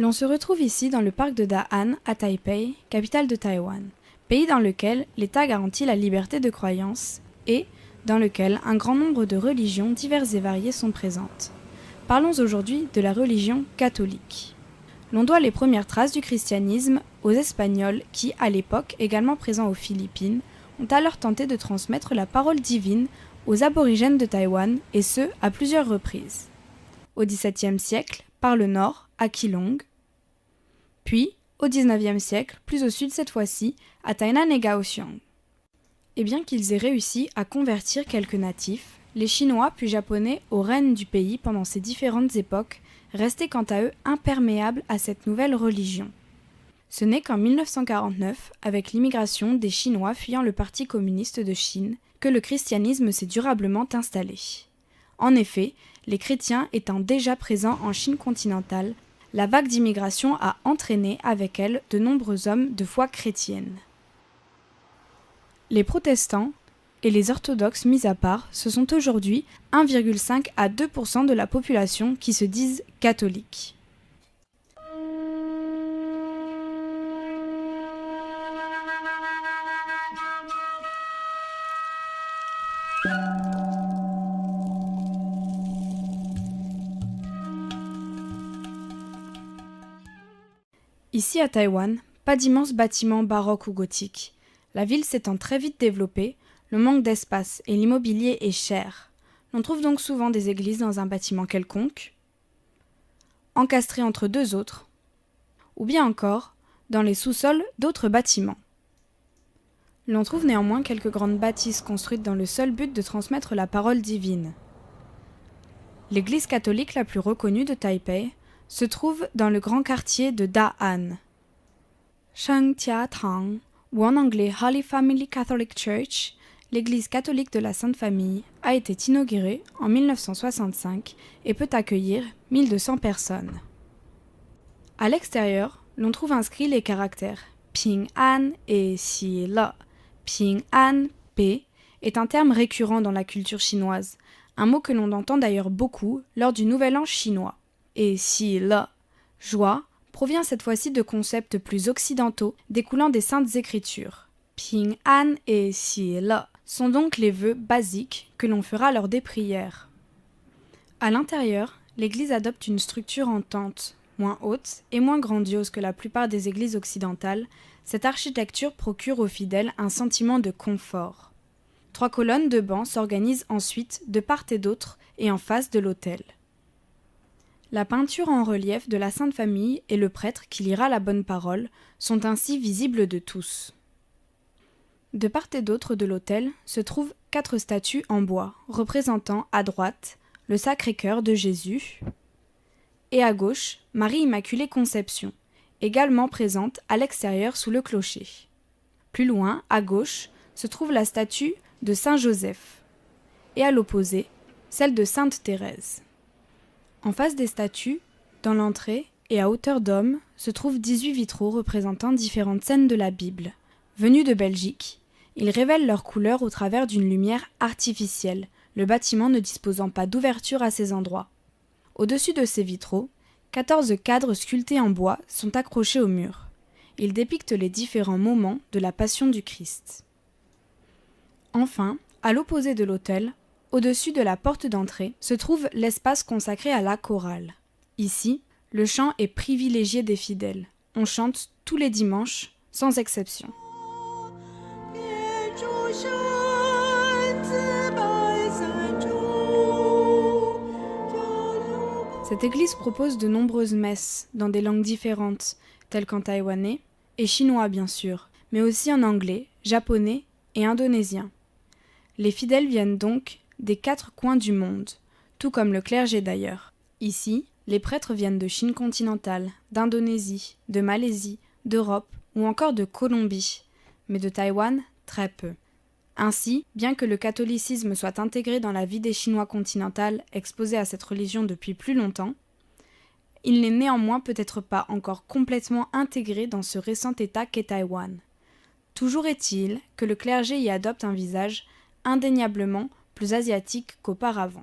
L'on se retrouve ici dans le parc de Da'an à Taipei, capitale de Taïwan, pays dans lequel l'État garantit la liberté de croyance et dans lequel un grand nombre de religions diverses et variées sont présentes. Parlons aujourd'hui de la religion catholique. L'on doit les premières traces du christianisme aux Espagnols qui, à l'époque également présents aux Philippines, ont alors tenté de transmettre la parole divine aux aborigènes de Taïwan, et ce, à plusieurs reprises. Au XVIIe siècle, par le nord, à Keelung, puis, au XIXe siècle, plus au sud cette fois-ci, à Tainan et Kaohsiung. Et bien qu'ils aient réussi à convertir quelques natifs, les Chinois puis Japonais au règne du pays pendant ces différentes époques restaient quant à eux imperméables à cette nouvelle religion. Ce n'est qu'en 1949, avec l'immigration des Chinois fuyant le Parti communiste de Chine, que le christianisme s'est durablement installé. En effet, les chrétiens étant déjà présents en Chine continentale, la vague d'immigration a entraîné avec elle de nombreux hommes de foi chrétienne. Les protestants et les orthodoxes mis à part, ce sont aujourd'hui 1,5 à 2% de la population qui se disent catholiques. Ici à Taïwan, pas d'immenses bâtiments baroques ou gothiques. La ville s'étant très vite développée, le manque d'espace et l'immobilier est cher. On trouve donc souvent des églises dans un bâtiment quelconque, encastrées entre deux autres, ou bien encore dans les sous-sols d'autres bâtiments. L'on trouve néanmoins quelques grandes bâtisses construites dans le seul but de transmettre la parole divine. L'église catholique la plus reconnue de Taipei se trouve dans le grand quartier de Da'an. Shengtia Tang, ou en anglais Holy Family Catholic Church, l'église catholique de la Sainte Famille, a été inaugurée en 1965 et peut accueillir 1200 personnes. À l'extérieur, l'on trouve inscrits les caractères Ping An et Xi Le. Ping An, paix, est un terme récurrent dans la culture chinoise, un mot que l'on entend d'ailleurs beaucoup lors du Nouvel An chinois. Et Xi Le, joie, provient cette fois-ci de concepts plus occidentaux découlant des saintes écritures. Ping An et Xi Le sont donc les vœux basiques que l'on fera lors des prières. À l'intérieur, l'église adopte une structure en tente, moins haute et moins grandiose que la plupart des églises occidentales. Cette architecture procure aux fidèles un sentiment de confort. 3 colonnes de bancs s'organisent ensuite de part et d'autre et en face de l'autel. La peinture en relief de la Sainte Famille et le prêtre qui lira la bonne parole sont ainsi visibles de tous. De part et d'autre de l'autel se trouvent 4 statues en bois, représentant à droite le Sacré-Cœur de Jésus et à gauche Marie Immaculée Conception, également présente à l'extérieur sous le clocher. Plus loin, à gauche, se trouve la statue de Saint Joseph et à l'opposé, celle de Sainte Thérèse. En face des statues, dans l'entrée et à hauteur d'homme, se trouvent 18 vitraux représentant différentes scènes de la Bible. Venus de Belgique, ils révèlent leurs couleurs au travers d'une lumière artificielle, le bâtiment ne disposant pas d'ouverture à ces endroits. Au-dessus de ces vitraux, 14 cadres sculptés en bois sont accrochés au mur. Ils dépictent les différents moments de la Passion du Christ. Enfin, à l'opposé de l'autel, au-dessus de la porte d'entrée, se trouve l'espace consacré à la chorale. Ici, le chant est privilégié des fidèles. On chante tous les dimanches, sans exception. Cette église propose de nombreuses messes dans des langues différentes, telles qu'en taïwanais et chinois bien sûr, mais aussi en anglais, japonais et indonésien. Les fidèles viennent donc des 4 coins du monde, tout comme le clergé d'ailleurs. Ici, les prêtres viennent de Chine continentale, d'Indonésie, de Malaisie, d'Europe ou encore de Colombie, mais de Taïwan, très peu. Ainsi, bien que le catholicisme soit intégré dans la vie des Chinois continentales exposés à cette religion depuis plus longtemps, il n'est néanmoins peut-être pas encore complètement intégré dans ce récent état qu'est Taïwan. Toujours est-il que le clergé y adopte un visage indéniablement plus asiatique qu'auparavant.